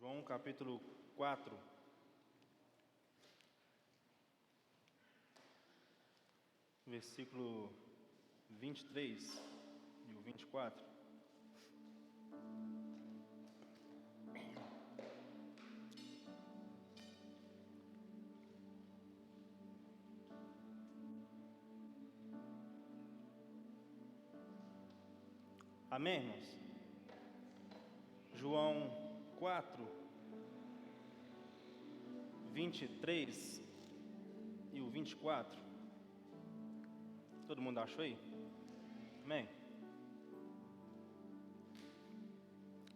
João capítulo 4, versículo 23 e o 24. Amém, irmãos? João 4, 23 e o 24. Todo mundo achou aí? Amém?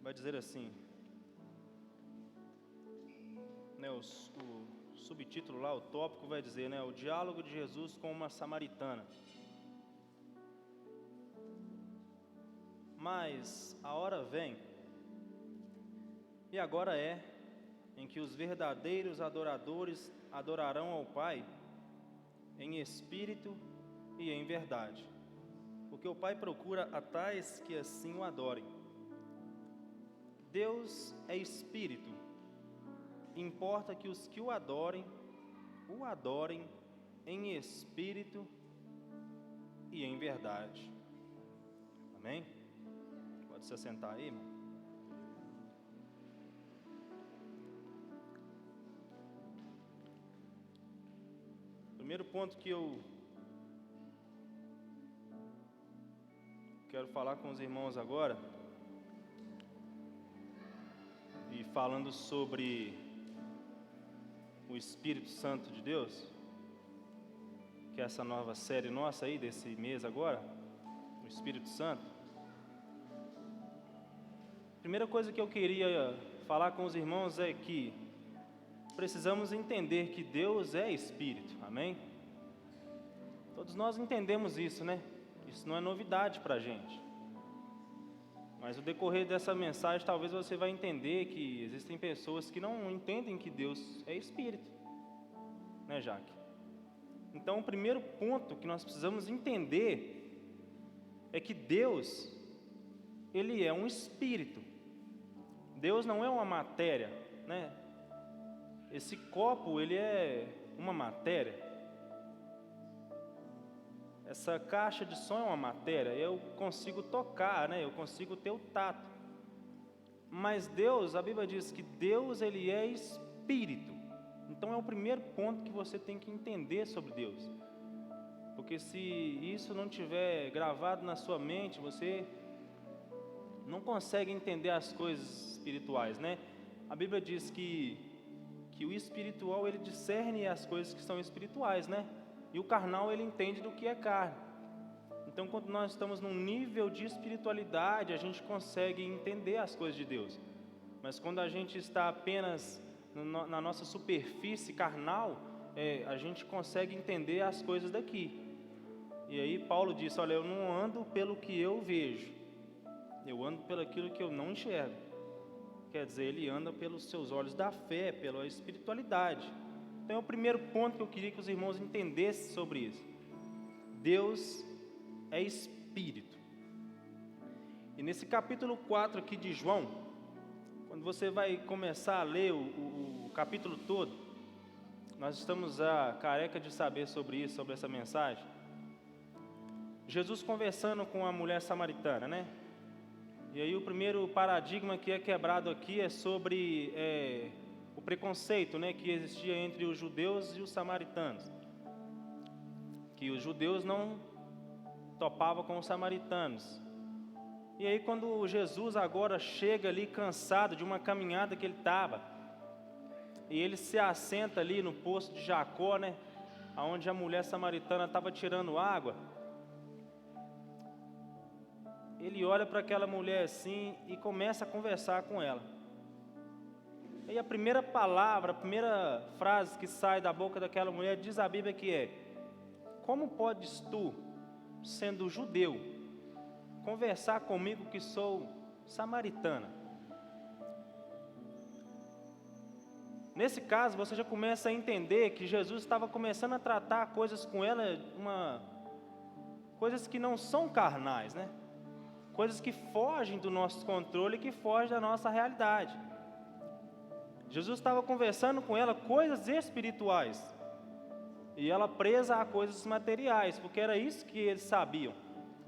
Vai dizer assim, né, o subtítulo lá, o tópico vai dizer, né, o diálogo de Jesus com uma samaritana. Mas a hora vem, e agora é, em que os verdadeiros adoradores adorarão ao Pai em espírito e em verdade, porque o Pai procura a tais que assim o adorem. Deus é espírito, importa que os que o adorem em espírito e em verdade. Amém? Pode se assentar aí, irmão. Primeiro ponto que eu quero falar com os irmãos agora, e falando sobre o Espírito Santo de Deus, que é essa nova série nossa aí, desse mês agora, o Espírito Santo. Primeira coisa que eu queria falar com os irmãos é que precisamos entender que Deus é Espírito, amém? Todos nós entendemos isso, né? Isso não é novidade para a gente. Mas no decorrer dessa mensagem, talvez você vai entender que existem pessoas que não entendem que Deus é Espírito, né, Jaque? Então, o primeiro ponto que nós precisamos entender é que Deus, Ele é um Espírito. Deus não é uma matéria, né? Esse copo, ele é uma matéria. Essa caixa de som é uma matéria, eu consigo tocar, né? Eu consigo ter o tato. Mas Deus, a Bíblia diz que Deus, Ele é Espírito. Então é o primeiro ponto que você tem que entender sobre Deus. Porque se isso não tiver gravado na sua mente, você não consegue entender as coisas espirituais, né? A Bíblia diz que o espiritual, ele discerne as coisas que são espirituais, né? E o carnal, ele entende do que é carne. Então, quando nós estamos num nível de espiritualidade, a gente consegue entender as coisas de Deus. Mas quando a gente está apenas na nossa superfície carnal, a gente consegue entender as coisas daqui. E aí Paulo disse, olha, eu não ando pelo que eu vejo, eu ando pelo aquilo que eu não enxergo. Quer dizer, ele anda pelos seus olhos da fé, pela espiritualidade. Então é o primeiro ponto que eu queria que os irmãos entendessem sobre isso. Deus é Espírito. E nesse capítulo 4 aqui de João, quando você vai começar a ler o capítulo todo, nós estamos careca de saber sobre isso, sobre essa mensagem. Jesus conversando com a mulher samaritana, né? E aí o primeiro paradigma que é quebrado aqui é sobre o preconceito, né, que existia entre os judeus e os samaritanos. Que os judeus não topavam com os samaritanos. E aí quando Jesus agora chega ali cansado de uma caminhada que ele estava, e ele se assenta ali no poço de Jacó, né, onde a mulher samaritana estava tirando água, ele olha para aquela mulher assim e começa a conversar com ela. E a primeira palavra, a primeira frase que sai da boca daquela mulher, diz a Bíblia que é: como podes tu, sendo judeu, conversar comigo que sou samaritana? Nesse caso, você já começa a entender que Jesus estava começando a tratar coisas com ela, coisas que não são carnais, né? Coisas que fogem do nosso controle, que fogem da nossa realidade. Jesus estava conversando com ela coisas espirituais, e ela presa a coisas materiais, porque era isso que eles sabiam.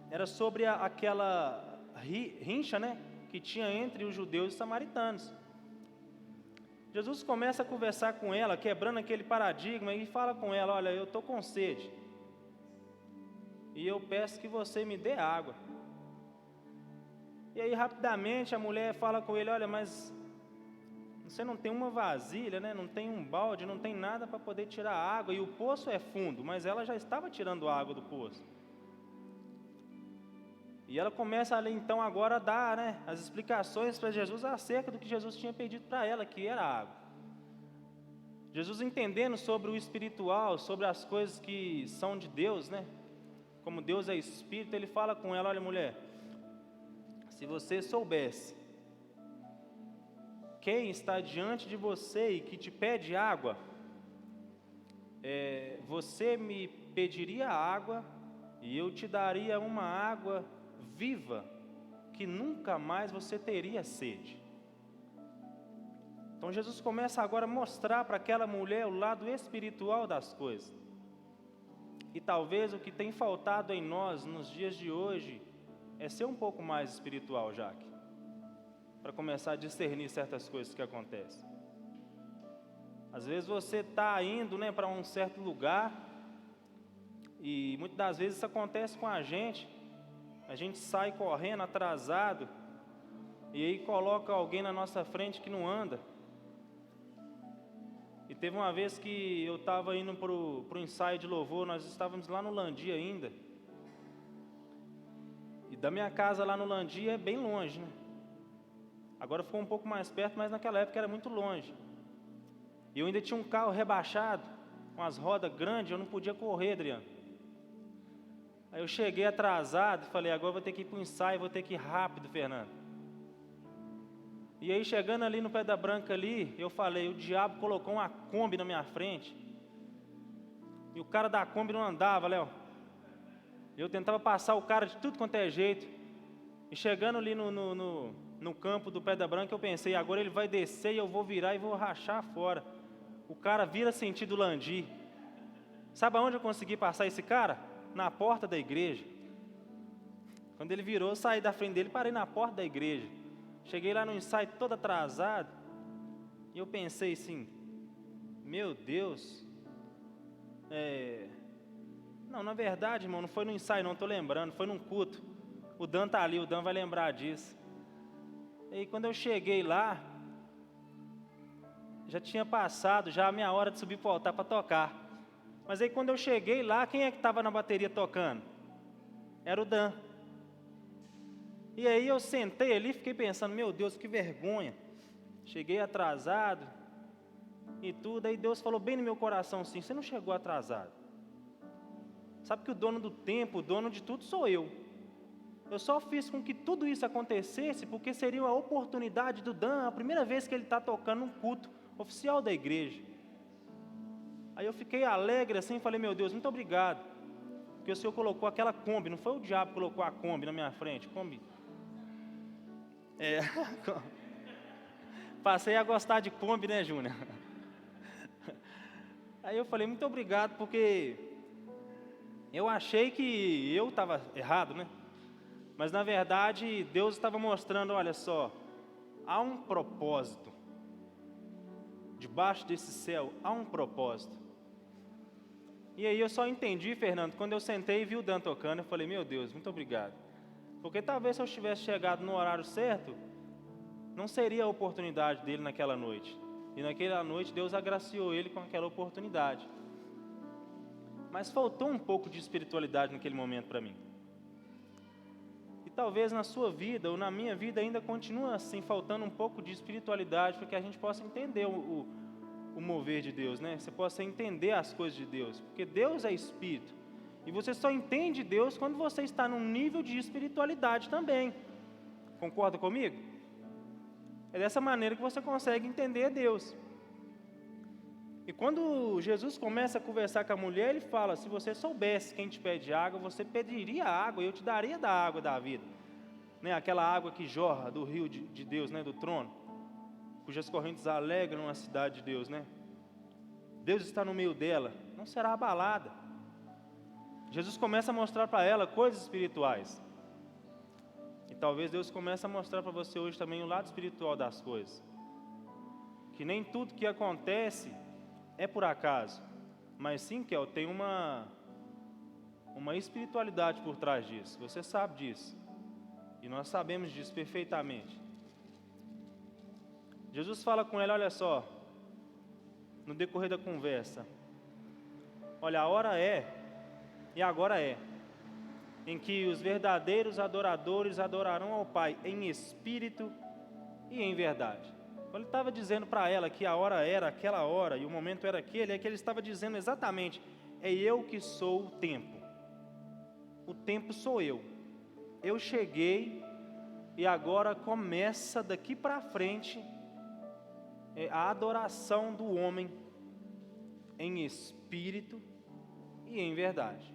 Era sobre aquela rincha, né, que tinha entre os judeus e os samaritanos. Jesus começa a conversar com ela, quebrando aquele paradigma, e fala com ela: olha, eu estou com sede, e eu peço que você me dê água. E aí rapidamente a mulher fala com ele: olha, mas você não tem uma vasilha, né? Não tem um balde, não tem nada para poder tirar água, e o poço é fundo, mas ela já estava tirando água do poço. E ela começa ali então agora a dar, né, as explicações para Jesus acerca do que Jesus tinha pedido para ela, que era água. Jesus, entendendo sobre o espiritual, sobre as coisas que são de Deus, né? Como Deus é espírito, ele fala com ela: olha, mulher, se você soubesse quem está diante de você e que te pede água, você me pediria água e eu te daria uma água viva, que nunca mais você teria sede. Então Jesus começa agora a mostrar para aquela mulher o lado espiritual das coisas. E talvez o que tem faltado em nós nos dias de hoje é ser um pouco mais espiritual, Jaque, para começar a discernir certas coisas que acontecem. Às vezes você está indo, né, para um certo lugar, e muitas das vezes isso acontece com a gente sai correndo, atrasado, e aí coloca alguém na nossa frente que não anda. E teve uma vez que eu estava indo para o ensaio de louvor, nós estávamos lá no Landi ainda, e da minha casa lá no Landi é bem longe, né? Agora ficou um pouco mais perto, mas naquela época era muito longe. E eu ainda tinha um carro rebaixado, com as rodas grandes, eu não podia correr, Adriano. Aí eu cheguei atrasado e falei: agora vou ter que ir para o ensaio, vou ter que ir rápido, Fernando. E aí chegando ali no Pé da Branca ali, eu falei: o diabo colocou uma Kombi na minha frente, e o cara da Kombi não andava, Léo. Eu tentava passar o cara de tudo quanto é jeito, e chegando ali no campo do Pé da Branca, eu pensei: agora ele vai descer e eu vou virar e vou rachar fora. O cara vira sentido Landi. Sabe aonde eu consegui passar esse cara? Na porta da igreja. Quando ele virou, eu saí da frente dele, parei na porta da igreja. Cheguei lá no ensaio todo atrasado, e eu pensei assim: meu Deus, não, na verdade, irmão, não foi no ensaio não, estou lembrando, foi num culto. O Dan está ali, o Dan vai lembrar disso. E aí quando eu cheguei lá, já tinha passado já a minha hora de subir para o altar para tocar. Mas aí quando eu cheguei lá, quem é que estava na bateria tocando? Era o Dan. E aí eu sentei ali e fiquei pensando: meu Deus, que vergonha. Cheguei atrasado e tudo. Aí Deus falou bem no meu coração assim: você não chegou atrasado. Sabe que o dono do tempo, o dono de tudo sou eu. Eu só fiz com que tudo isso acontecesse porque seria a oportunidade do Dan, a primeira vez que ele está tocando um culto oficial da igreja. Aí eu fiquei alegre assim e falei: meu Deus, muito obrigado, porque o Senhor colocou aquela Kombi, não foi o diabo que colocou a Kombi na minha frente. Kombi. Passei a gostar de Kombi, né, Júnior? Aí eu falei: muito obrigado, porque eu achei que eu estava errado, né? Mas na verdade Deus estava mostrando: olha só, há um propósito. Debaixo desse céu há um propósito. E aí eu só entendi, Fernando, quando eu sentei e vi o Dan tocando. Eu falei: meu Deus, muito obrigado. Porque talvez se eu tivesse chegado no horário certo, não seria a oportunidade dele naquela noite. E naquela noite Deus agraciou ele com aquela oportunidade. Mas faltou um pouco de espiritualidade naquele momento para mim. E talvez na sua vida ou na minha vida ainda continua assim, faltando um pouco de espiritualidade, para que a gente possa entender o mover de Deus, né? Você possa entender as coisas de Deus, porque Deus é espírito, e você só entende Deus quando você está num nível de espiritualidade também. Concorda comigo? É dessa maneira que você consegue entender Deus. E quando Jesus começa a conversar com a mulher, ele fala: se você soubesse quem te pede água, você pediria água e eu te daria da água da vida, né? Aquela água que jorra do rio de Deus, né? Do trono. cujas correntes alegram a cidade de Deus, né? Deus está no meio dela, não será abalada. Jesus começa a mostrar para ela coisas espirituais. E talvez Deus comece a mostrar para você hoje também o lado espiritual das coisas. Que nem tudo que acontece é por acaso, mas sim, que tem uma espiritualidade por trás disso. Você sabe disso. E nós sabemos disso perfeitamente. Jesus fala com ela, olha só, no decorrer da conversa. Olha, a hora é, e agora é, em que os verdadeiros adoradores adorarão ao Pai em espírito e em verdade. Quando ele estava dizendo para ela que a hora era aquela hora e o momento era aquele, é que ele estava dizendo exatamente, é eu que sou o tempo. O tempo sou eu. Eu cheguei e agora começa daqui para frente a adoração do homem em espírito e em verdade.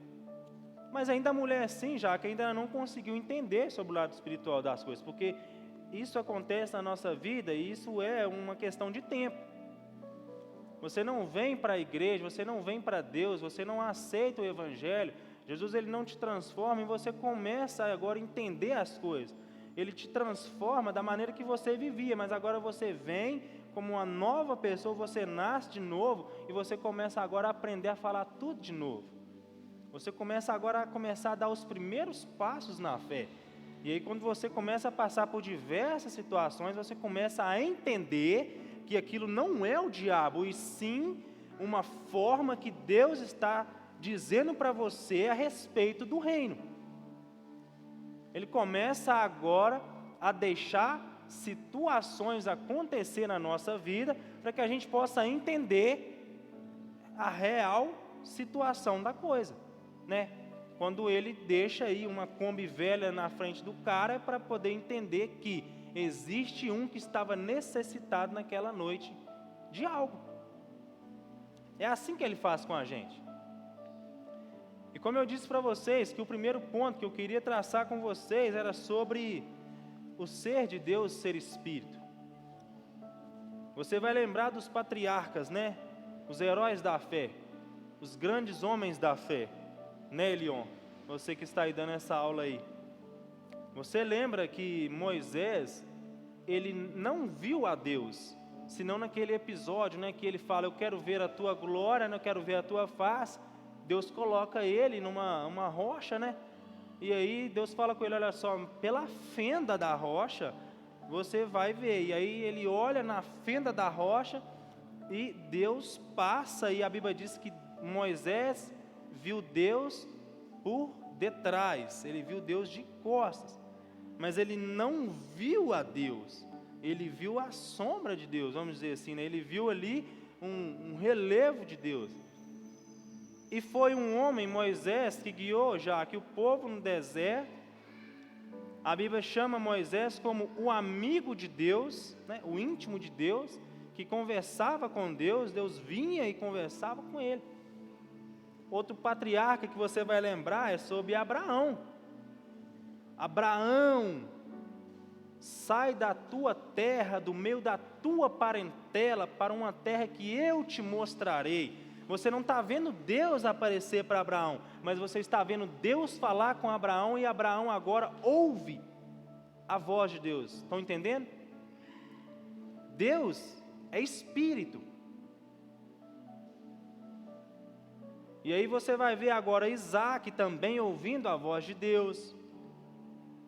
Mas ainda a mulher assim, já que ainda não conseguiu entender sobre o lado espiritual das coisas, porque isso acontece na nossa vida e isso é uma questão de tempo. Você não vem para a igreja, você não vem para Deus, você não aceita o Evangelho, Jesus ele não te transforma e você começa agora a entender as coisas. Ele te transforma da maneira que você vivia, mas agora você vem como uma nova pessoa, você nasce de novo e você começa agora a aprender a falar tudo de novo. Você começa agora a dar os primeiros passos na fé. E aí quando você começa a passar por diversas situações, você começa a entender que aquilo não é o diabo, e sim uma forma que Deus está dizendo para você a respeito do reino. Ele começa agora a deixar situações acontecer na nossa vida, para que a gente possa entender a real situação da coisa, né? Quando ele deixa aí uma Kombi velha na frente do cara, é para poder entender que existe um que estava necessitado naquela noite de algo. É assim que ele faz com a gente. E como eu disse para vocês, que o primeiro ponto que eu queria traçar com vocês era sobre o ser de Deus ser espírito. Você vai lembrar dos patriarcas, né? Os heróis da fé, os grandes homens da fé, né, Elion? Você que está aí dando essa aula aí. Você lembra que Moisés, ele não viu a Deus, senão naquele episódio, né, que ele fala, eu quero ver a tua glória, não quero ver a tua face. Deus coloca ele numa rocha, né? E aí Deus fala com ele, olha só, pela fenda da rocha, você vai ver. E aí ele olha na fenda da rocha, e Deus passa, e a Bíblia diz que Moisés viu Deus por detrás, ele viu Deus de costas, mas ele não viu a Deus, ele viu a sombra de Deus, vamos dizer assim, né? Ele viu ali um relevo de Deus. E foi um homem, Moisés, que guiou já que o povo no deserto. A Bíblia chama Moisés como o amigo de Deus, né? O íntimo de Deus, que conversava com Deus, Deus vinha e conversava com ele. Outro patriarca que você vai lembrar é sobre Abraão. Abraão, sai da tua terra, do meio da tua parentela, para uma terra que eu te mostrarei. Você não está vendo Deus aparecer para Abraão, mas você está vendo Deus falar com Abraão, e Abraão agora ouve a voz de Deus. Estão entendendo? Deus é espírito. E aí você vai ver agora Isaac também ouvindo a voz de Deus.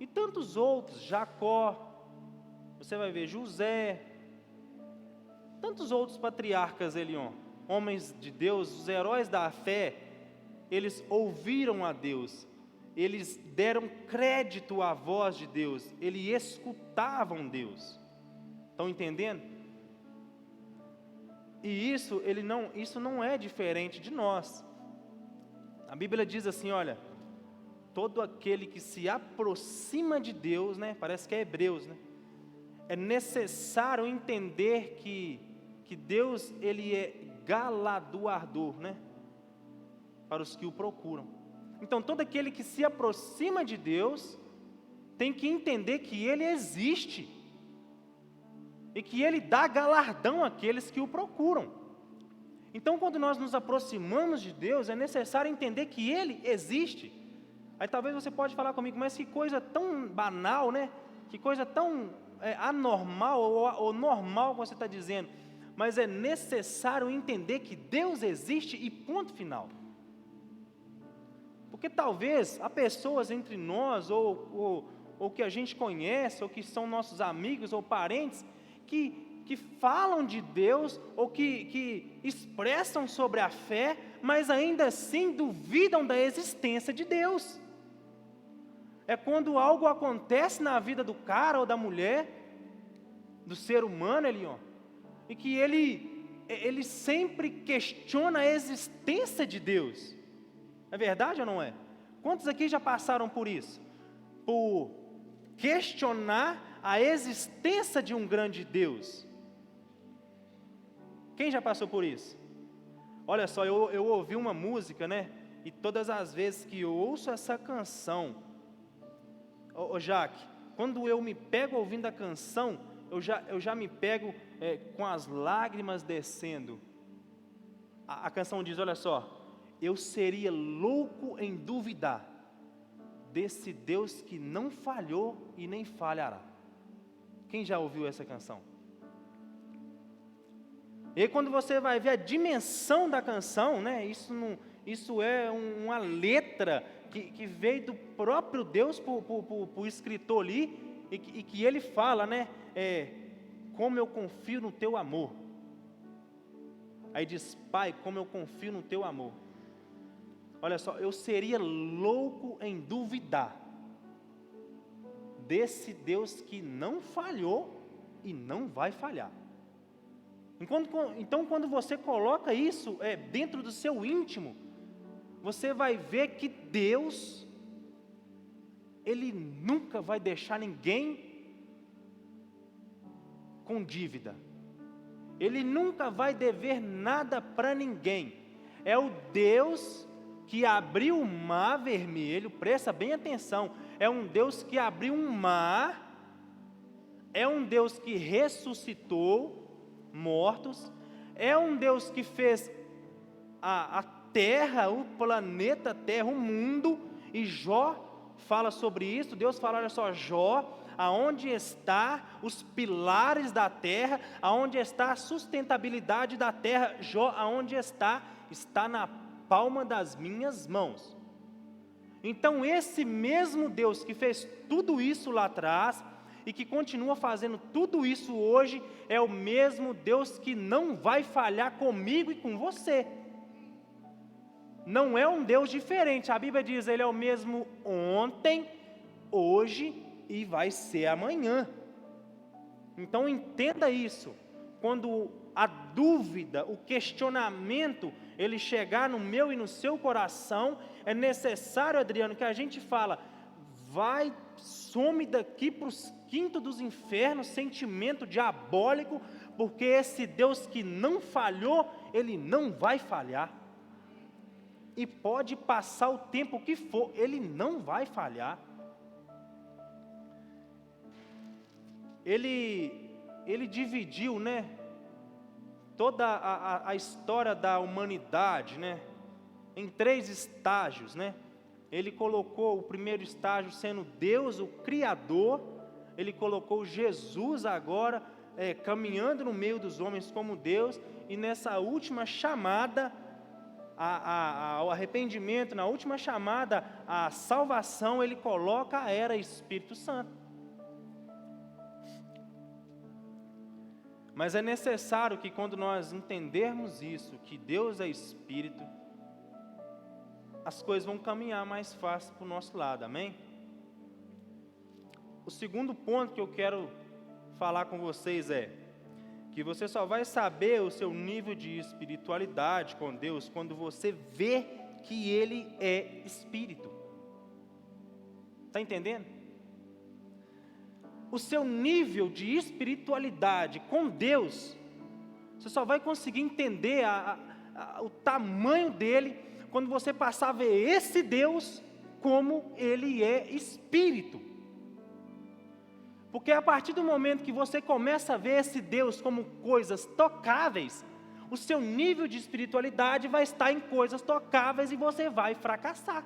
E tantos outros, Jacó, você vai ver José, tantos outros patriarcas, Elion, homens de Deus, os heróis da fé, eles ouviram a Deus, eles deram crédito à voz de Deus, eles escutavam Deus. Estão entendendo? E isso não é diferente de nós. A Bíblia diz assim, olha, todo aquele que se aproxima de Deus, né? Parece que é Hebreus, né? É necessário entender que Deus, ele é galardoador, né? Para os que o procuram. Então, todo aquele que se aproxima de Deus tem que entender que Ele existe. e que Ele dá galardão àqueles que o procuram. Então, quando nós nos aproximamos de Deus, é necessário entender que Ele existe. Aí talvez você pode falar comigo, mas que coisa tão banal, né? Que coisa tão anormal ou normal que você está dizendo. Mas é necessário entender que Deus existe e ponto final. Porque talvez há pessoas entre nós, ou que a gente conhece, ou que são nossos amigos ou parentes, que falam de Deus, ou que expressam sobre a fé, mas ainda assim duvidam da existência de Deus. É quando algo acontece na vida do cara ou da mulher, do ser humano, e que ele sempre questiona a existência de Deus. É verdade ou não é? Quantos aqui já passaram por isso? Por questionar a existência de um grande Deus. Quem já passou por isso? Olha só, eu ouvi uma música, né? E todas as vezes que eu ouço essa canção, Jaque, quando eu me pego ouvindo a canção, eu já me pego com as lágrimas descendo. A canção diz, olha só, eu seria louco em duvidar desse Deus que não falhou e nem falhará. Quem já ouviu essa canção? E quando você vai ver a dimensão da canção, né, isso é uma letra que veio do próprio Deus para o escritor ali, e que ele fala, né, como eu confio no teu amor. Aí diz, Pai, como eu confio no teu amor. Olha só, eu seria louco em duvidar desse Deus que não falhou e não vai falhar. Então, quando você coloca isso dentro do seu íntimo, você vai ver que Deus, Ele nunca vai deixar ninguém com dívida. Ele nunca vai dever nada para ninguém. É o Deus que abriu o mar vermelho, presta bem atenção, é um Deus que abriu um mar, é um Deus que ressuscitou mortos, é um Deus que fez a terra, o planeta Terra, o mundo, e Jó fala sobre isso. Deus fala, olha só, Jó, aonde está os pilares da terra, aonde está a sustentabilidade da terra, Jó, aonde está na palma das minhas mãos. Então esse mesmo Deus que fez tudo isso lá atrás, e que continua fazendo tudo isso hoje, é o mesmo Deus que não vai falhar comigo e com você. Não é um Deus diferente, a Bíblia diz, Ele é o mesmo ontem, hoje e vai ser amanhã. Então entenda isso, quando a dúvida, o questionamento, ele chegar no meu e no seu coração, é necessário, Adriano, que a gente fala, some daqui para os quintos dos infernos, sentimento diabólico, porque esse Deus que não falhou, Ele não vai falhar. E pode passar o tempo que for, Ele não vai falhar. Ele dividiu, né, toda a história da humanidade, né, em 3 estágios, né. Ele colocou o primeiro estágio sendo Deus, o Criador. Ele colocou Jesus agora caminhando no meio dos homens como Deus. E nessa última chamada ao arrependimento, na última chamada à salvação, Ele coloca a era Espírito Santo. Mas é necessário que quando nós entendermos isso, que Deus é Espírito, as coisas vão caminhar mais fácil para o nosso lado, amém? O segundo ponto que eu quero falar com vocês é que você só vai saber o seu nível de espiritualidade com Deus quando você vê que Ele é Espírito. Está entendendo? O seu nível de espiritualidade com Deus, você só vai conseguir entender o tamanho dEle quando você passar a ver esse Deus como Ele é Espírito. Porque a partir do momento que você começa a ver esse Deus como coisas tocáveis, o seu nível de espiritualidade vai estar em coisas tocáveis e você vai fracassar.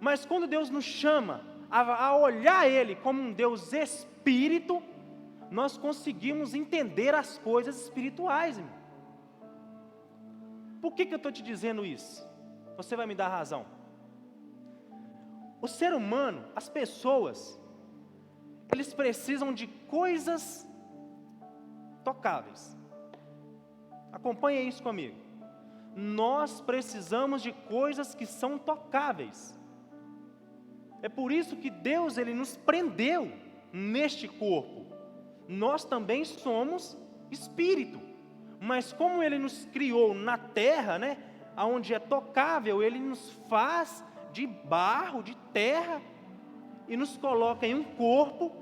Mas quando Deus nos chama a olhar Ele como um Deus espírito, nós conseguimos entender as coisas espirituais, irmão. Por que eu estou te dizendo isso? Você vai me dar razão. O ser humano, as pessoas, eles precisam de coisas tocáveis. Acompanhe isso comigo. Nós precisamos de coisas que são tocáveis. É por isso que Deus, Ele nos prendeu neste corpo. Nós também somos espírito. Mas como Ele nos criou na terra, né, onde é tocável, Ele nos faz de barro, de terra, e nos coloca em um corpo,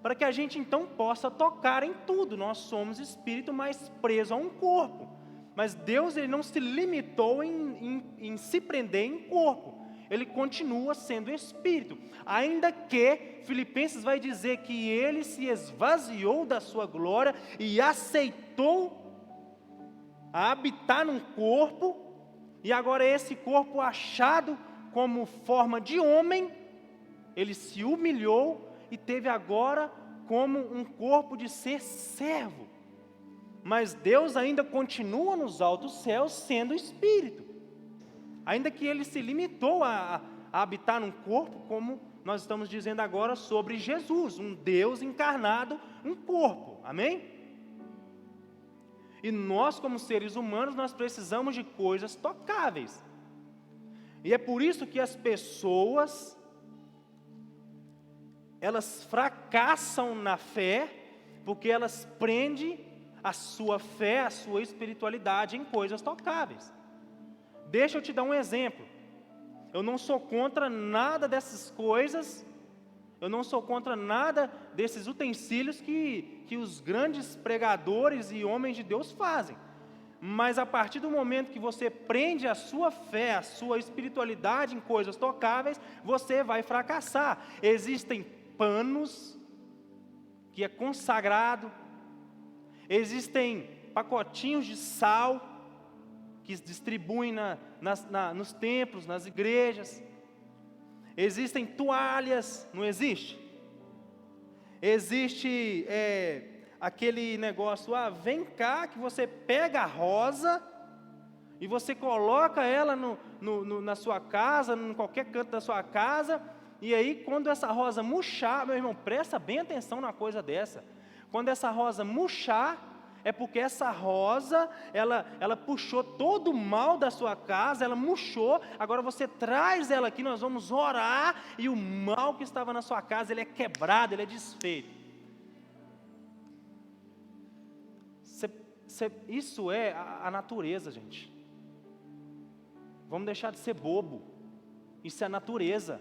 para que a gente então possa tocar em tudo. Nós somos espírito, mas preso a um corpo. Mas Deus, Ele não se limitou em se prender em corpo. Ele continua sendo espírito. Ainda que Filipenses vai dizer que Ele se esvaziou da sua glória e aceitou a habitar num corpo, e agora esse corpo achado como forma de homem, Ele se humilhou e teve agora como um corpo de ser servo. Mas Deus ainda continua nos altos céus sendo espírito. Ainda que Ele se limitou a habitar num corpo, como nós estamos dizendo agora sobre Jesus, um Deus encarnado, um corpo. Amém? E nós, como seres humanos, nós precisamos de coisas tocáveis. E é por isso que as pessoas, elas fracassam na fé, porque elas prendem a sua fé, a sua espiritualidade em coisas tocáveis. Deixa eu te dar um exemplo. Eu não sou contra nada dessas coisas, eu não sou contra nada desses utensílios que os grandes pregadores e homens de Deus fazem. Mas a partir do momento que você prende a sua fé, a sua espiritualidade em coisas tocáveis, você vai fracassar. Existem panos que é consagrado, existem pacotinhos de sal que distribuem nos templos, nas igrejas. Existem toalhas, não existe? Existe aquele negócio, vem cá, que você pega a rosa e você coloca ela na sua casa, em qualquer canto da sua casa, e aí quando essa rosa murchar, meu irmão, presta bem atenção numa coisa dessa. Quando essa rosa murchar, é porque essa rosa, ela puxou todo o mal da sua casa, ela murchou, agora você traz ela aqui, nós vamos orar, e o mal que estava na sua casa, ele é quebrado, ele é desfeito. Isso é a natureza, gente. Vamos deixar de ser bobo. Isso é a natureza.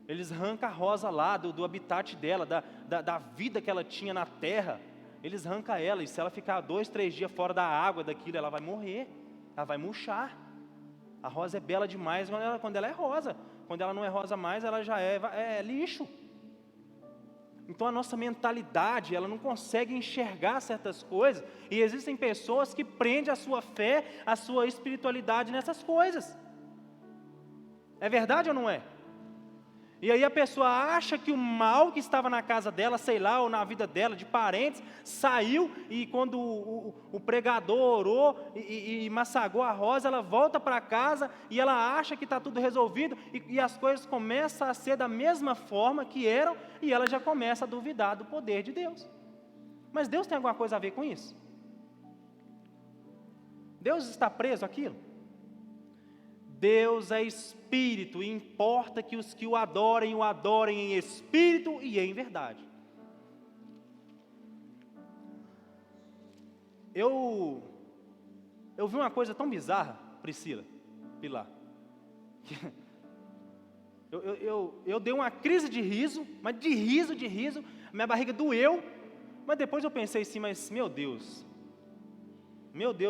Eles arrancam a rosa lá, do habitat dela, da vida que ela tinha na terra. Eles arrancam ela, e se ela ficar 2, 3 dias fora da água daquilo, ela vai morrer, ela vai murchar. A rosa é bela demais quando ela é rosa. Quando ela não é rosa mais, ela já é lixo. Então a nossa mentalidade, ela não consegue enxergar certas coisas, e existem pessoas que prendem a sua fé, a sua espiritualidade nessas coisas. É verdade ou não é? E aí a pessoa acha que o mal que estava na casa dela, sei lá, ou na vida dela, de parentes, saiu, e quando o pregador orou e massagou a rosa, ela volta para casa e ela acha que está tudo resolvido, e as coisas começam a ser da mesma forma que eram, e ela já começa a duvidar do poder de Deus. Mas Deus tem alguma coisa a ver com isso? Deus está preso àquilo? Deus é espírito, e importa que os que o adorem em espírito e em verdade. Eu vi uma coisa tão bizarra, Pilar, eu dei uma crise de riso, mas de riso, minha barriga doeu, mas depois eu pensei assim, mas meu Deus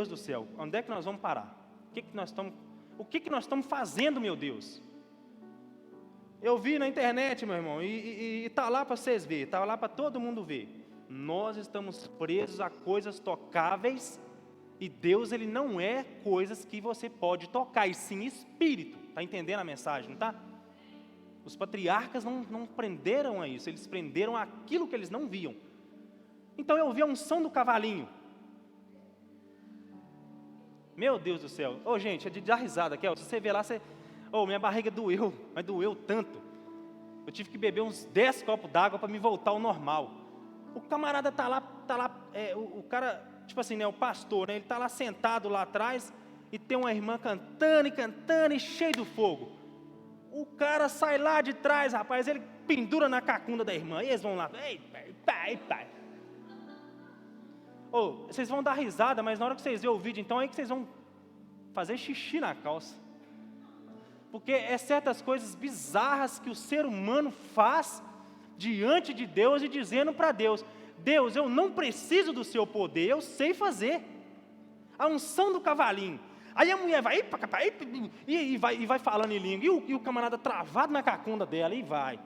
do céu, onde é que nós vamos parar? O que nós estamos fazendo, meu Deus? Eu vi na internet, meu irmão, e está lá para vocês verem, está lá para todo mundo ver. Nós estamos presos a coisas tocáveis, e Deus, Ele não é coisas que você pode tocar, e sim espírito. Está entendendo a mensagem, não está? Os patriarcas não prenderam a isso, eles prenderam aquilo que eles não viam. Então eu vi a unção do cavalinho. Meu Deus do céu. Ô gente, é de dar risada aqui, ó. Se você ver lá, minha barriga doeu, mas doeu tanto. Eu tive que beber uns 10 copos d'água para me voltar ao normal. O camarada tá lá, o cara, tipo assim, né, o pastor, né, ele tá lá sentado lá atrás, e tem uma irmã cantando e cheio do fogo. O cara sai lá de trás, rapaz, ele pendura na cacunda da irmã, e eles vão lá, ei, pai. Vocês vão dar risada, mas na hora que vocês verem o vídeo, então, aí que vocês vão fazer xixi na calça. Porque é certas coisas bizarras que o ser humano faz diante de Deus e dizendo para Deus: Deus, eu não preciso do seu poder, eu sei fazer. A unção do cavalinho. Aí a mulher vai, e vai falando em língua, e o camarada travado na cacunda dela, e vai.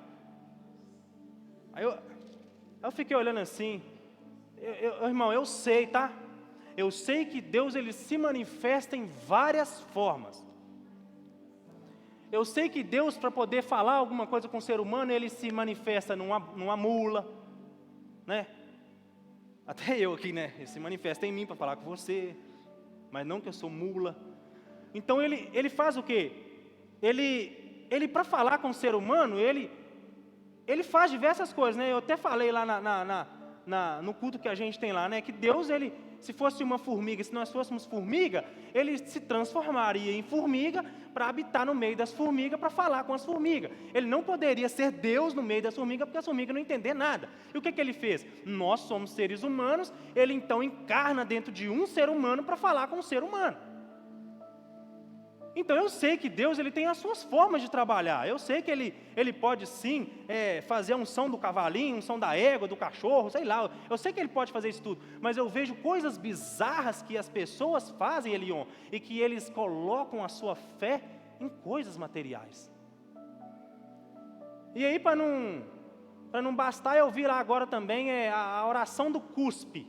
Aí eu fiquei olhando assim, irmão, eu sei, tá? Eu sei que Deus, Ele se manifesta em várias formas. Eu sei que Deus, para poder falar alguma coisa com o ser humano, Ele se manifesta numa mula, né? Até eu aqui, né? Ele se manifesta em mim para falar com você, mas não que eu sou mula. Então ele faz o quê? Ele para falar com o ser humano, ele faz diversas coisas, né? Eu até falei lá no culto que a gente tem lá, né? Que Deus, Ele, se fosse uma formiga, se nós fôssemos formiga, Ele se transformaria em formiga para habitar no meio das formigas, para falar com as formigas. Ele não poderia ser Deus no meio das formigas, porque as formigas não entendem nada. E o que Ele fez? Nós somos seres humanos, Ele então encarna dentro de um ser humano para falar com um ser humano. Então eu sei que Deus, Ele tem as suas formas de trabalhar. Eu sei que Ele pode sim fazer a unção do cavalinho, a unção da égua, do cachorro, sei lá. Eu sei que Ele pode fazer isso tudo. Mas eu vejo coisas bizarras que as pessoas fazem, Elion, e que eles colocam a sua fé em coisas materiais. E aí, para não bastar, eu vi lá agora também a oração do cuspe.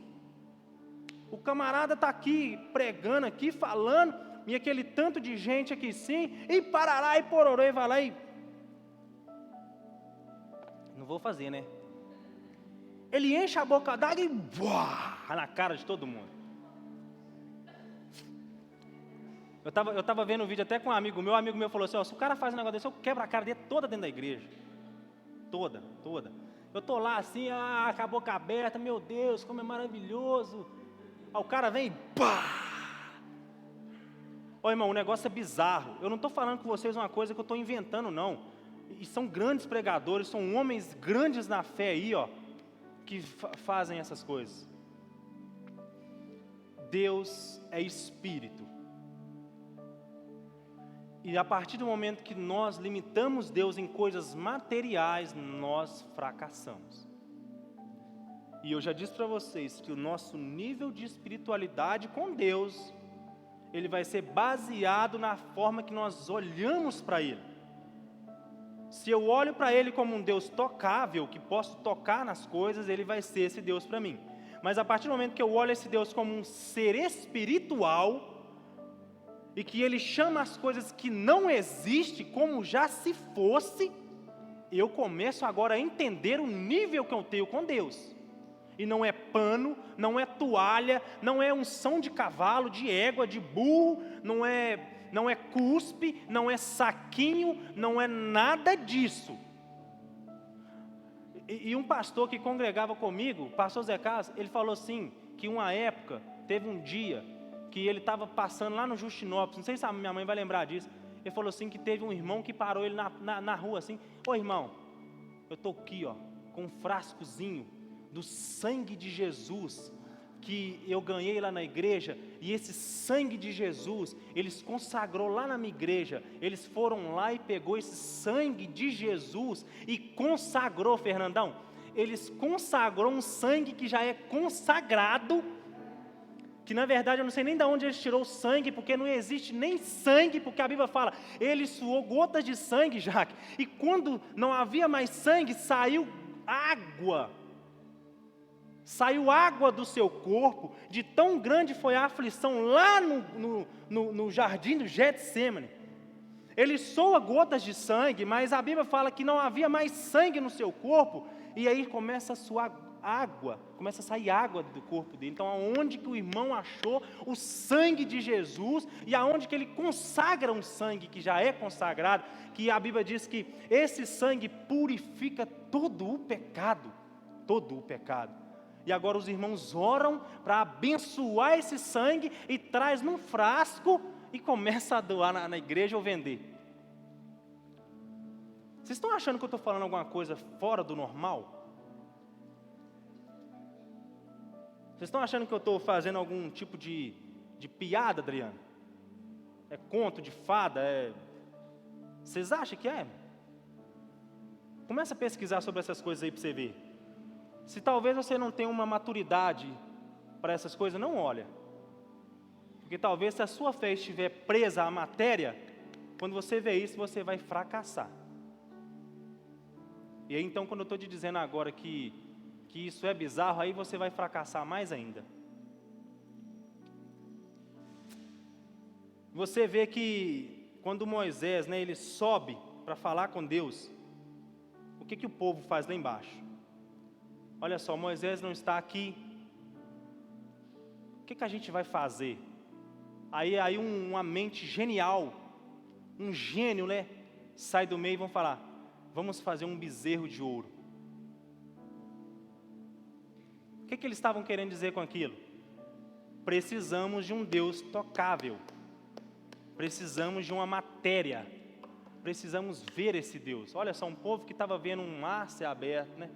O camarada está aqui pregando, aqui falando, e aquele tanto de gente aqui sim, e parará e pororô, e vai lá e... Não vou fazer, né? Ele enche a boca d'água e... Buá, na cara de todo mundo. Eu estava vendo um vídeo até com um amigo meu falou assim, se o cara faz um negócio desse, eu quebro a cara dele toda dentro da igreja. Toda. Eu estou lá assim, com a boca aberta, meu Deus, como é maravilhoso. Aí o cara vem e... Pá! Irmão, o negócio é bizarro. Eu não estou falando com vocês uma coisa que eu estou inventando, não. E são grandes pregadores, são homens grandes na fé aí, que fazem essas coisas. Deus é Espírito. E a partir do momento que nós limitamos Deus em coisas materiais, nós fracassamos. E eu já disse para vocês que o nosso nível de espiritualidade com Deus, ele vai ser baseado na forma que nós olhamos para Ele. Se eu olho para Ele como um Deus tocável, que posso tocar nas coisas, Ele vai ser esse Deus para mim. Mas a partir do momento que eu olho esse Deus como um ser espiritual, e que Ele chama as coisas que não existem como já se fosse, eu começo agora a entender o nível que eu tenho com Deus. E não é pano, não é toalha, não é unção de cavalo, de égua, de burro, não é cuspe, não é saquinho, não é nada disso. E um pastor que congregava comigo, o pastor Zé Carlos, ele falou assim, que uma época, teve um dia, que ele estava passando lá no Justinópolis, não sei se a minha mãe vai lembrar disso, ele falou assim, que teve um irmão que parou ele na rua assim, irmão, eu estou aqui com um frascozinho, do sangue de Jesus, que eu ganhei lá na igreja, e esse sangue de Jesus, eles consagrou lá na minha igreja, eles foram lá e pegou esse sangue de Jesus, e consagrou, Fernandão, eles consagrou um sangue que já é consagrado, que na verdade eu não sei nem de onde ele tirou o sangue, porque não existe nem sangue, porque a Bíblia fala, ele suou gotas de sangue, Jaque, e quando não havia mais sangue, saiu água do seu corpo, de tão grande foi a aflição lá no jardim do Getsêmani. Ele soa gotas de sangue, mas a Bíblia fala que não havia mais sangue no seu corpo, e aí começa a suar água, começa a sair água do corpo dele. Então aonde que o irmão achou o sangue de Jesus, e aonde que ele consagra um sangue que já é consagrado, que a Bíblia diz que esse sangue purifica todo o pecado, e agora os irmãos oram para abençoar esse sangue, e traz num frasco, e começa a doar na igreja ou vender. Vocês estão achando que eu estou falando alguma coisa fora do normal? Vocês estão achando que eu estou fazendo algum tipo de piada, Adriano? É conto de fada? Vocês acham que é? Começa a pesquisar sobre essas coisas aí para você ver. Se talvez você não tenha uma maturidade para essas coisas, não olha. Porque talvez se a sua fé estiver presa à matéria, quando você vê isso, você vai fracassar. E aí então, quando eu estou te dizendo agora que isso é bizarro, aí você vai fracassar mais ainda. Você vê que quando Moisés, ele sobe para falar com Deus, o que o povo faz lá embaixo? Olha só, Moisés não está aqui. O que a gente vai fazer? Aí uma mente genial, um gênio, sai do meio e vão falar, vamos fazer um bezerro de ouro. O que eles estavam querendo dizer com aquilo? Precisamos de um Deus tocável, precisamos de uma matéria, precisamos ver esse Deus. Olha só, um povo que estava vendo um mar ser aberto,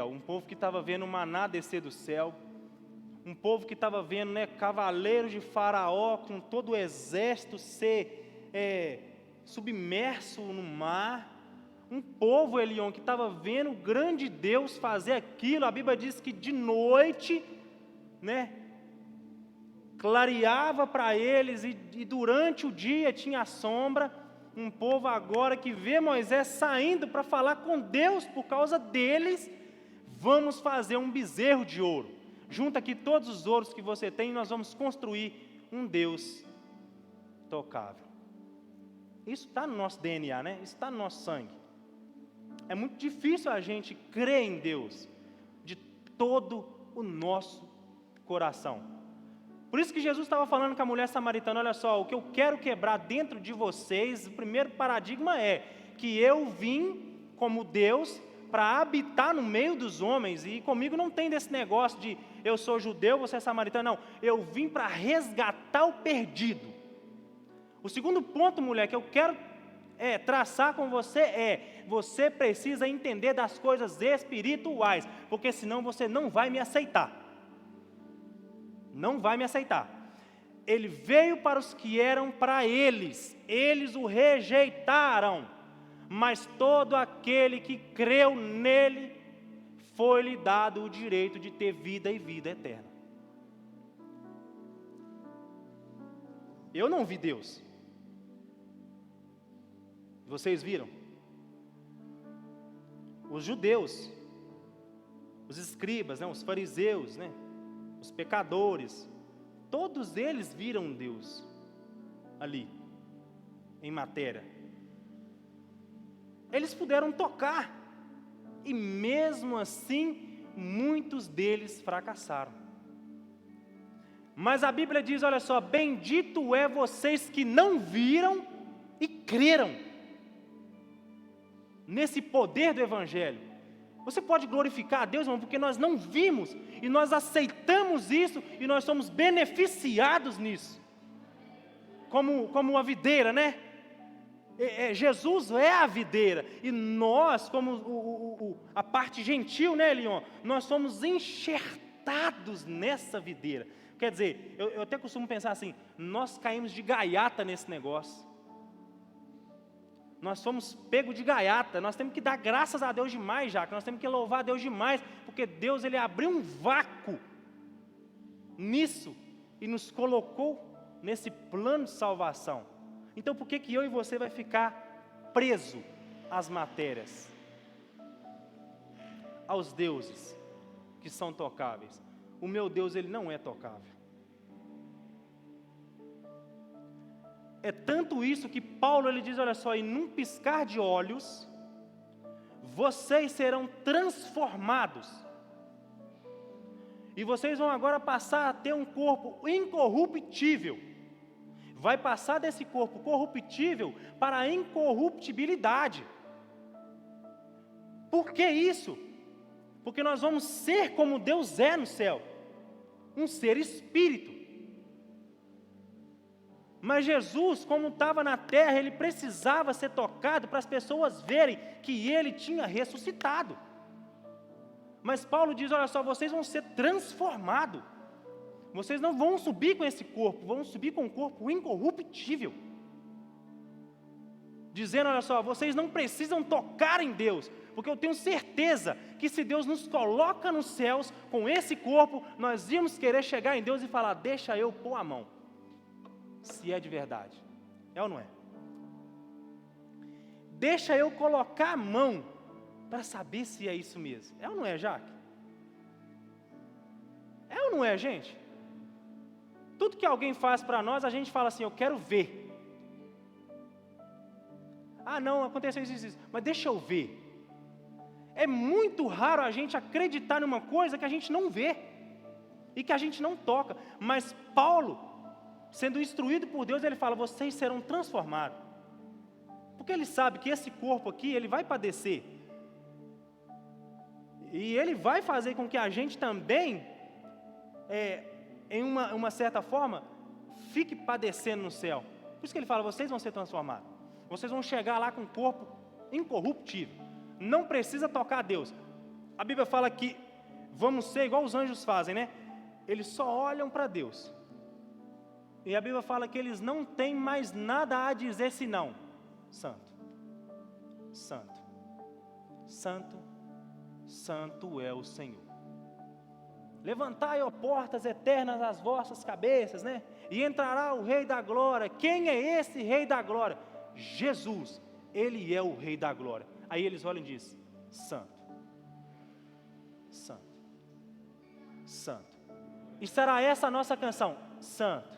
um povo que estava vendo o maná descer do céu, um povo que estava vendo, cavaleiros de Faraó com todo o exército ser submerso no mar. Um povo, Elion, que estava vendo o grande Deus fazer aquilo. A Bíblia diz que de noite, clareava para eles, e durante o dia tinha sombra. Um povo agora que vê Moisés saindo para falar com Deus por causa deles. Vamos fazer um bezerro de ouro. Junta aqui todos os ouros que você tem, e nós vamos construir um Deus tocável. Isso está no nosso DNA, isso está no nosso sangue. É muito difícil a gente crer em Deus de todo o nosso coração. Por isso que Jesus estava falando com a mulher samaritana, olha só, o que eu quero quebrar dentro de vocês, o primeiro paradigma é que eu vim como Deus para habitar no meio dos homens, e comigo não tem desse negócio de eu sou judeu, você é samaritano, não. Eu vim para resgatar o perdido. O segundo ponto, mulher, que eu quero traçar com você você precisa entender das coisas espirituais, porque senão você não vai me aceitar. Não vai me aceitar. Ele veio para os que eram para eles o rejeitaram, mas todo aquele que creu nele, foi-lhe dado o direito de ter vida e vida eterna. Eu não vi Deus. Vocês viram? Os judeus, os escribas, os fariseus, os pecadores, todos eles viram Deus ali, em matéria. Eles puderam tocar, e mesmo assim, muitos deles fracassaram. Mas a Bíblia diz, olha só, bendito é vocês que não viram e creram nesse poder do Evangelho. Você pode glorificar a Deus, irmão, porque nós não vimos, e nós aceitamos isso, e nós somos beneficiados nisso. Como a videira, Jesus é a videira, e nós, como a parte gentil, Leon, nós somos enxertados nessa videira. Quer dizer, eu até costumo pensar assim, nós caímos de gaiata nesse negócio. Nós fomos pegos de gaiata, nós temos que dar graças a Deus demais, já que nós temos que louvar a Deus demais, porque Deus, Ele abriu um vácuo nisso, e nos colocou nesse plano de salvação. Então por que eu e você vai ficar preso às matérias, aos deuses que são tocáveis? O meu Deus, ele não é tocável. É tanto isso que Paulo, ele diz, olha só, e num piscar de olhos, vocês serão transformados. E vocês vão agora passar a ter um corpo incorruptível. Vai passar desse corpo corruptível para a incorruptibilidade. Por que isso? Porque nós vamos ser como Deus é no céu, um ser espírito. Mas Jesus, como estava na terra, ele precisava ser tocado para as pessoas verem que ele tinha ressuscitado. Mas Paulo diz, olha só, vocês vão ser transformados. Vocês não vão subir com esse corpo, vão subir com um corpo incorruptível. Dizendo, olha só, vocês não precisam tocar em Deus, porque eu tenho certeza que se Deus nos coloca nos céus com esse corpo, nós íamos querer chegar em Deus e falar, deixa eu pôr a mão. Se é de verdade. É ou não é? Deixa eu colocar a mão para saber se é isso mesmo. É ou não é, Jaque? É ou não é, gente? Tudo que alguém faz para nós, a gente fala assim, eu quero ver. Ah, não, aconteceu isso, mas deixa eu ver. É muito raro a gente acreditar numa coisa que a gente não vê e que a gente não toca. Mas Paulo, sendo instruído por Deus, ele fala, vocês serão transformados. Porque ele sabe que esse corpo aqui, ele vai padecer. E ele vai fazer com que a gente também, em uma certa forma, fique padecendo no céu. Por isso que ele fala, vocês vão ser transformados. Vocês vão chegar lá com um corpo incorruptível. Não precisa tocar a Deus. A Bíblia fala que vamos ser igual os anjos fazem, né? Eles só olham para Deus. E a Bíblia fala que eles não têm mais nada a dizer senão Santo, Santo, Santo, Santo é o Senhor. Levantai, ó portas eternas, as vossas cabeças, né? E entrará o Rei da Glória. Quem é esse Rei da Glória? Jesus, Ele é o Rei da Glória. Aí eles olham e dizem, Santo, Santo, Santo. E será essa a nossa canção? Santo,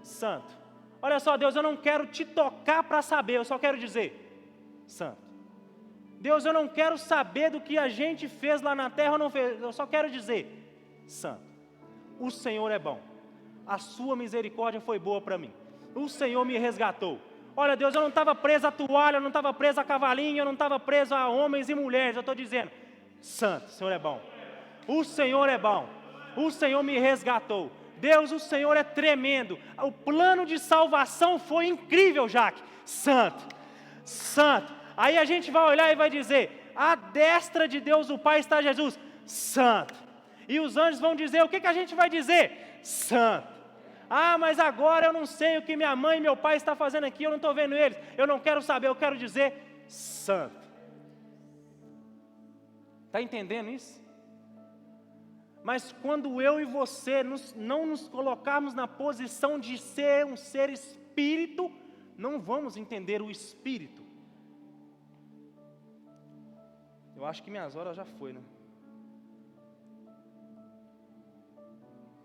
Santo. Olha só, Deus, eu não quero te tocar para saber, eu só quero dizer, Santo. Deus, eu não quero saber do que a gente fez lá na terra ou não fez, eu só quero dizer, Santo. O Senhor é bom, a sua misericórdia foi boa para mim. O Senhor me resgatou. Olha, Deus, eu não estava preso a toalha, eu não estava preso a cavalinho, eu não estava preso a homens e mulheres. Eu estou dizendo, Santo, o Senhor é bom. O Senhor é bom. O Senhor me resgatou. Deus, o Senhor é tremendo. O plano de salvação foi incrível, Jaque. Santo, Santo. Aí a gente vai olhar e vai dizer, à destra de Deus o Pai está Jesus. Santo. E os anjos vão dizer, o que a gente vai dizer? Santo. Ah, mas agora eu não sei o que minha mãe e meu pai estão fazendo aqui, eu não estou vendo eles. Eu não quero saber, eu quero dizer Santo. Está entendendo isso? Mas quando eu e você não nos colocarmos na posição de ser um ser espírito, não vamos entender o espírito. Eu acho que minhas horas já foi, né?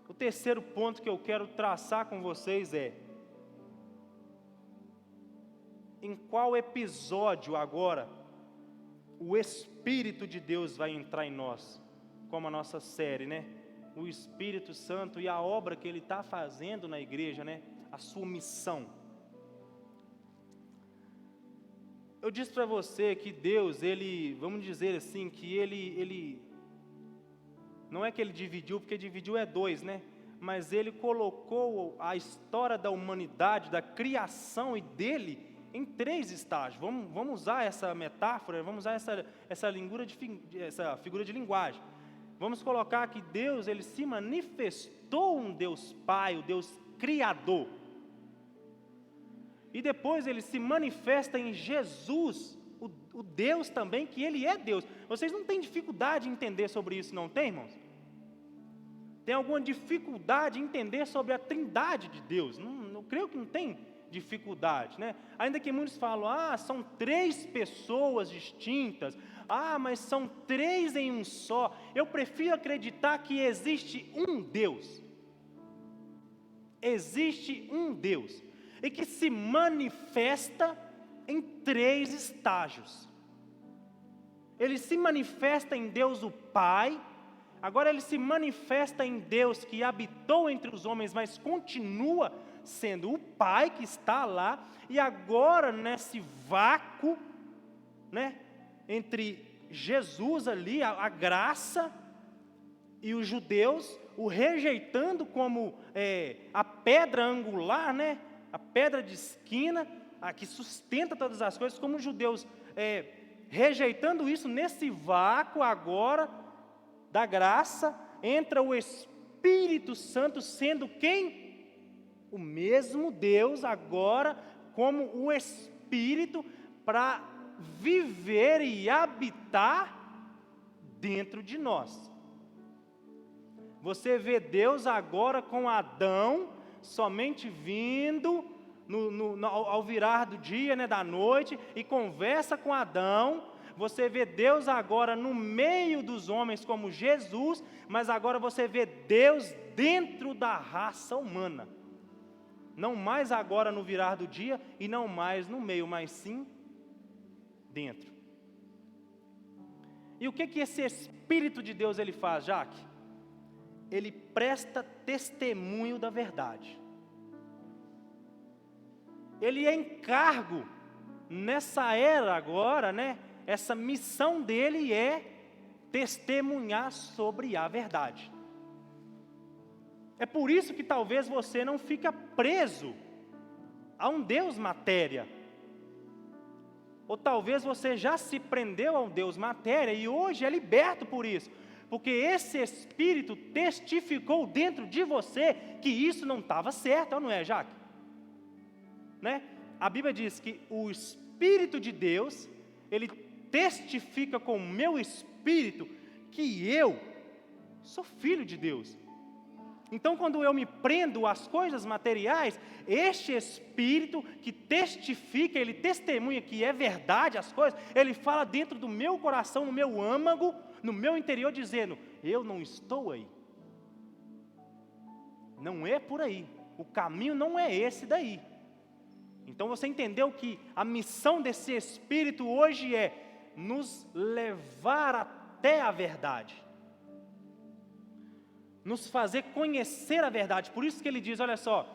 O terceiro ponto que eu quero traçar com vocês é, em qual episódio agora o Espírito de Deus vai entrar em nós, como a nossa série, né? O Espírito Santo e a obra que Ele está fazendo na igreja, né? A sua missão. Eu disse para você que Deus, Ele, vamos dizer assim, que Ele não é que Ele dividiu, porque dividiu é dois, né? Mas Ele colocou a história da humanidade, da criação e dele em três estágios. Vamos usar essa metáfora, vamos usar essa figura de linguagem. Vamos colocar que Deus, Ele se manifestou um Deus Pai, o Deus Criador. E depois Ele se manifesta em Jesus, o Deus também, que Ele é Deus. Vocês não têm dificuldade em entender sobre isso, não tem, irmãos? tem alguma dificuldade em entender sobre a trindade de Deus. Não creio que não tem dificuldade, né? Ainda que muitos falam, são 3 pessoas distintas, mas são 3 em um só. Eu prefiro acreditar que existe um Deus. Existe um Deus, e que se manifesta em 3 estágios. Ele se manifesta em Deus o Pai, agora ele se manifesta em Deus que habitou entre os homens, mas continua sendo o Pai que está lá, e agora nesse vácuo, né, entre Jesus ali, a graça, e os judeus o rejeitando como a pedra angular, né, a pedra de esquina, a que sustenta todas as coisas, como os judeus rejeitando isso, nesse vácuo agora da graça, entra o Espírito Santo sendo quem? O mesmo Deus agora como o Espírito para viver e habitar dentro de nós. Você vê Deus agora com Adão somente vindo ao virar do dia, né, da noite, e conversa com Adão. Você vê Deus agora no meio dos homens como Jesus, mas agora você vê Deus dentro da raça humana. Não mais agora no virar do dia e não mais no meio, mas sim dentro. E o que esse Espírito de Deus ele faz, Jaque? Ele presta testemunho da verdade. Ele é encargo nessa era agora, né? Essa missão dele é testemunhar sobre a verdade. É por isso que talvez você não fica preso a um Deus matéria. Ou talvez você já se prendeu a um Deus matéria e hoje é liberto por isso. Porque esse Espírito testificou dentro de você que isso não estava certo, não é, Jaque? Né? A Bíblia diz que o Espírito de Deus, ele testifica com o meu espírito que eu sou filho de Deus. Então, quando eu me prendo às coisas materiais, este Espírito que testifica, ele testemunha que é verdade as coisas, ele fala dentro do meu coração, no meu âmago, no meu interior, dizendo, eu não estou aí. Não é por aí. O caminho não é esse daí. Então você entendeu que a missão desse Espírito hoje é nos levar até a verdade. Nos fazer conhecer a verdade. Por isso que ele diz, olha só,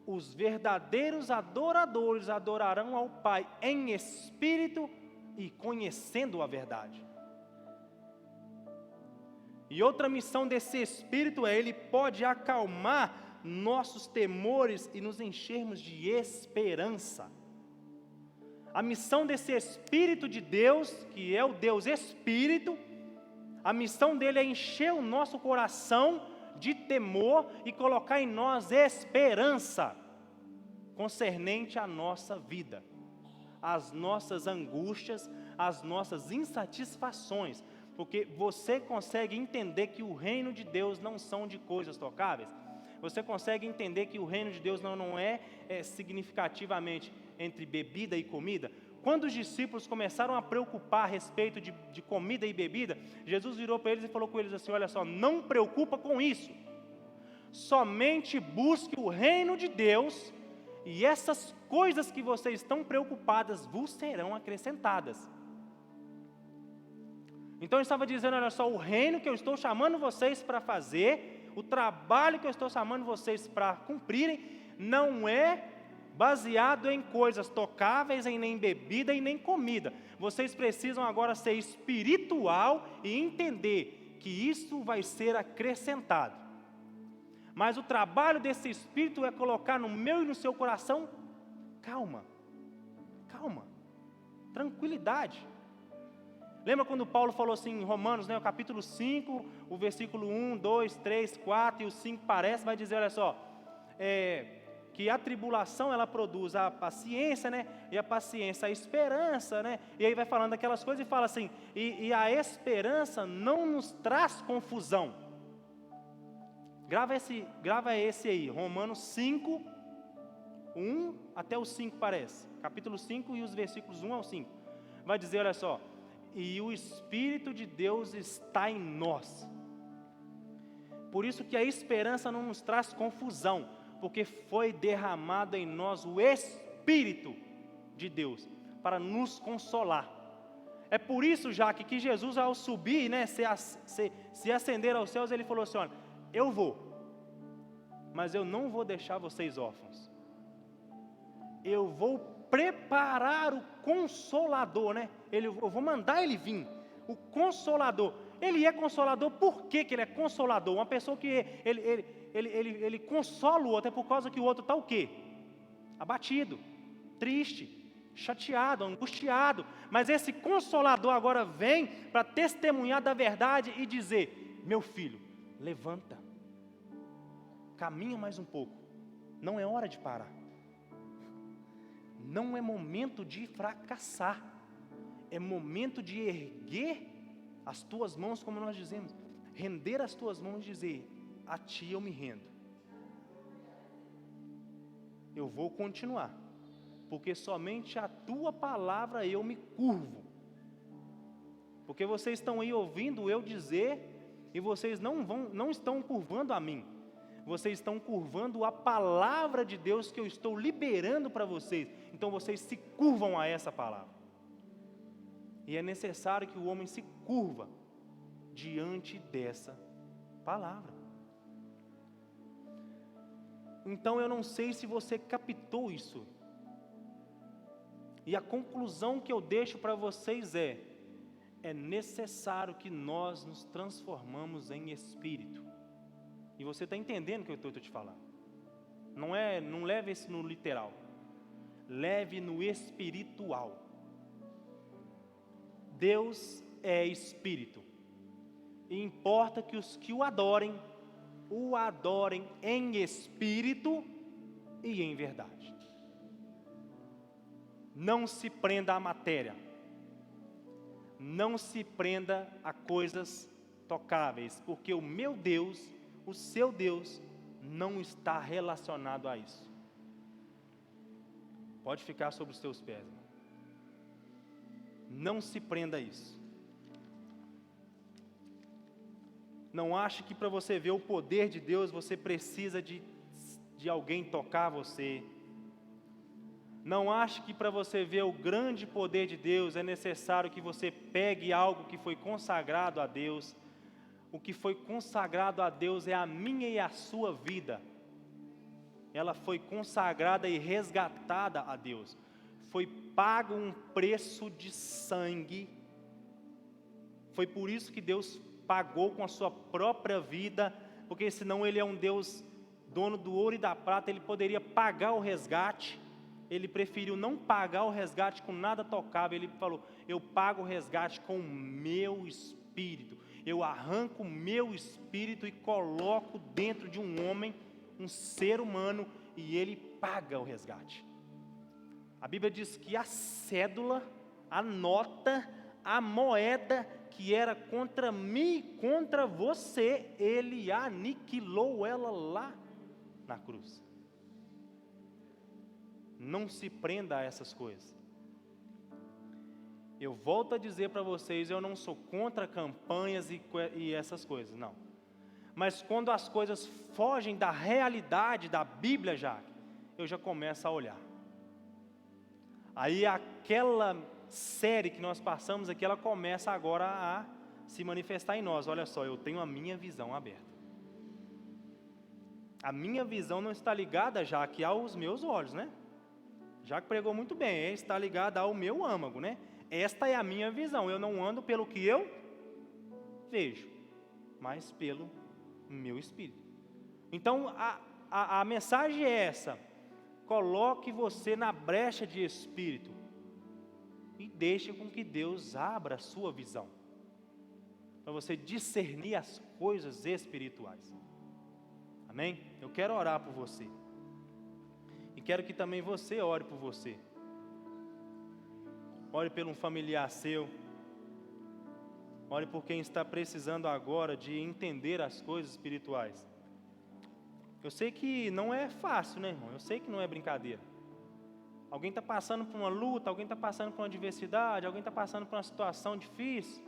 os verdadeiros adoradores adorarão ao Pai em espírito e conhecendo a verdade. E outra missão desse Espírito é, ele pode acalmar nossos temores e nos enchermos de esperança. A missão desse Espírito de Deus, que é o Deus Espírito, a missão dele é encher o nosso coração de temor e colocar em nós esperança concernente à nossa vida, às nossas angústias, às nossas insatisfações, porque você consegue entender que o reino de Deus não são de coisas tocáveis. Você consegue entender que o reino de Deus não é significativamente entre bebida e comida. Quando os discípulos começaram a preocupar a respeito de comida e bebida, Jesus virou para eles e falou com eles assim, olha só, não preocupa com isso, somente busque o reino de Deus, e essas coisas que vocês estão preocupadas vos serão acrescentadas. Então ele estava dizendo, olha só, o reino que eu estou chamando vocês para fazer, o trabalho que eu estou chamando vocês para cumprirem, não é baseado em coisas tocáveis, em nem bebida e nem comida. Vocês precisam agora ser espiritual e entender que isso vai ser acrescentado. Mas o trabalho desse Espírito é colocar no meu e no seu coração calma, tranquilidade. Lembra quando Paulo falou assim em Romanos, né, o capítulo 5, o versículo 1, 2, 3, 4 e o 5 vai dizer, olha só, que a tribulação ela produz a paciência, né, e a paciência a esperança, né, e aí vai falando aquelas coisas e fala assim, e a esperança não nos traz confusão. Grava esse aí, Romanos 5, 1 até o 5 parece. Capítulo 5 e os versículos 1 ao 5. Vai dizer, olha só: e o Espírito de Deus está em nós. Por isso que a esperança não nos traz confusão, porque foi derramado em nós o Espírito de Deus, para nos consolar. É por isso, Jaque, que Jesus, ao subir, né, se ascender aos céus, ele falou assim: olha, eu vou, mas eu não vou deixar vocês órfãos. Eu vou preparar o Consolador, né? Eu vou mandar ele vir, o Consolador. Ele é Consolador. Por que ele é Consolador? Uma pessoa que ele consola o outro é por causa que o outro está o quê? Abatido, triste, chateado, angustiado. Mas esse Consolador agora vem para testemunhar da verdade e dizer: meu filho, levanta, caminha mais um pouco, não é hora de parar, não é momento de fracassar, é momento de erguer as tuas mãos, como nós dizemos, render as tuas mãos e dizer: a ti eu me rendo, eu vou continuar, porque somente a tua palavra eu me curvo. Porque vocês estão aí ouvindo eu dizer, e vocês não estão curvando a mim, vocês estão curvando a palavra de Deus que eu estou liberando para vocês. Então vocês se curvam a essa palavra, e é necessário que o homem se curva diante dessa palavra. Então eu não sei se você captou isso, e a conclusão que eu deixo para vocês é necessário que nós nos transformamos em espírito. E você está entendendo o que eu estou te falando? Não leve isso no literal, leve no espiritual. Deus é espírito, e importa que os que o adorem em espírito e em verdade. Não se prenda à matéria, não se prenda a coisas tocáveis, porque o meu Deus, o seu Deus, não está relacionado a isso. Pode ficar sobre os teus pés, irmão. Não se prenda a isso. Não ache que para você ver o poder de Deus, você precisa de alguém tocar você. Não ache que para você ver o grande poder de Deus, é necessário que você pegue algo que foi consagrado a Deus. O que foi consagrado a Deus é a minha e a sua vida. Ela foi consagrada e resgatada a Deus. Foi pago um preço de sangue. Foi por isso que Deus pagou com a sua própria vida, porque senão Ele é um Deus dono do ouro e da prata, Ele poderia pagar o resgate. Ele preferiu não pagar o resgate com nada tocável. Ele falou: eu pago o resgate com o meu espírito. Eu arranco o meu espírito e coloco dentro de um homem, um ser humano, e ele paga o resgate. A Bíblia diz que a cédula, a nota, a moeda que era contra mim e contra você, ele aniquilou ela lá na cruz. Não se prenda a essas coisas. Eu volto a dizer para vocês, eu não sou contra campanhas e essas coisas, não. Mas quando as coisas fogem da realidade da Bíblia, eu já começo a olhar. Aí aquela série que nós passamos aqui, ela começa agora a se manifestar em nós. Olha só, eu tenho a minha visão aberta. A minha visão não está ligada já aqui aos meus olhos, né? Já que pregou muito bem, está ligada ao meu âmago, né? Esta é a minha visão, eu não ando pelo que eu vejo, mas pelo meu espírito. Então a mensagem é essa: coloque você na brecha de espírito e deixe com que Deus abra a sua visão, para você discernir as coisas espirituais. Amém? Eu quero orar por você, e quero que também você ore por você. Ore por um familiar seu, ore por quem está precisando agora de entender as coisas espirituais. Eu sei que não é fácil, né, irmão? Eu sei que não é brincadeira. Alguém está passando por uma luta, alguém está passando por uma adversidade, alguém está passando por uma situação difícil.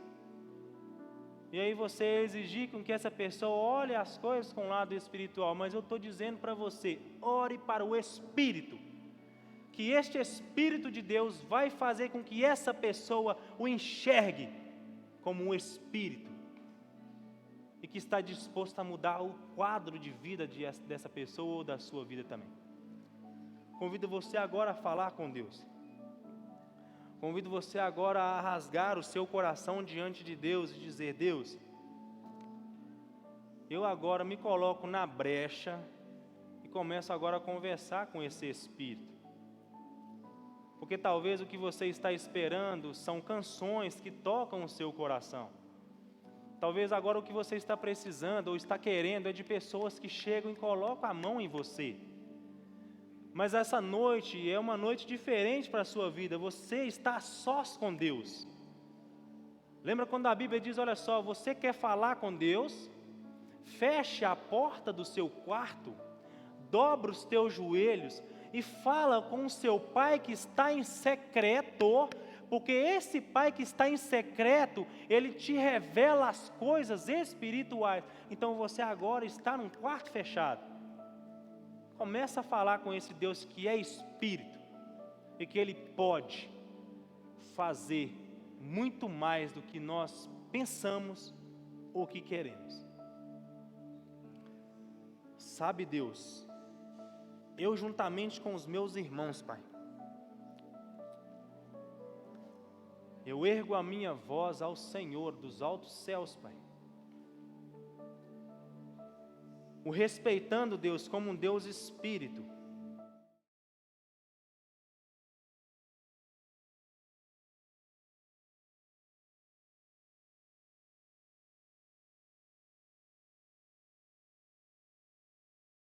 E aí você exigir com que essa pessoa olhe as coisas com o lado espiritual. Mas eu estou dizendo para você, ore para o Espírito. Que este Espírito de Deus vai fazer com que essa pessoa o enxergue como um Espírito. E que está disposto a mudar o quadro de vida dessa pessoa ou da sua vida também. Convido você agora a falar com Deus. Convido você agora a rasgar o seu coração diante de Deus e dizer: Deus, eu agora me coloco na brecha e começo agora a conversar com esse Espírito. Porque talvez o que você está esperando são canções que tocam o seu coração. Talvez agora o que você está precisando ou está querendo é de pessoas que chegam e colocam a mão em você. Mas essa noite é uma noite diferente para a sua vida. Você está a sós com Deus. Lembra quando a Bíblia diz, olha só, você quer falar com Deus? Feche a porta do seu quarto, dobra os teus joelhos e fala com o seu pai que está em secreto, porque esse pai que está em secreto, ele te revela as coisas espirituais. Então você agora está num quarto fechado. Começa a falar com esse Deus que é Espírito e que Ele pode fazer muito mais do que nós pensamos ou que queremos. Sabe, Deus, eu juntamente com os meus irmãos, Pai, eu ergo a minha voz ao Senhor dos altos céus, Pai. O respeitando, Deus, como um Deus Espírito,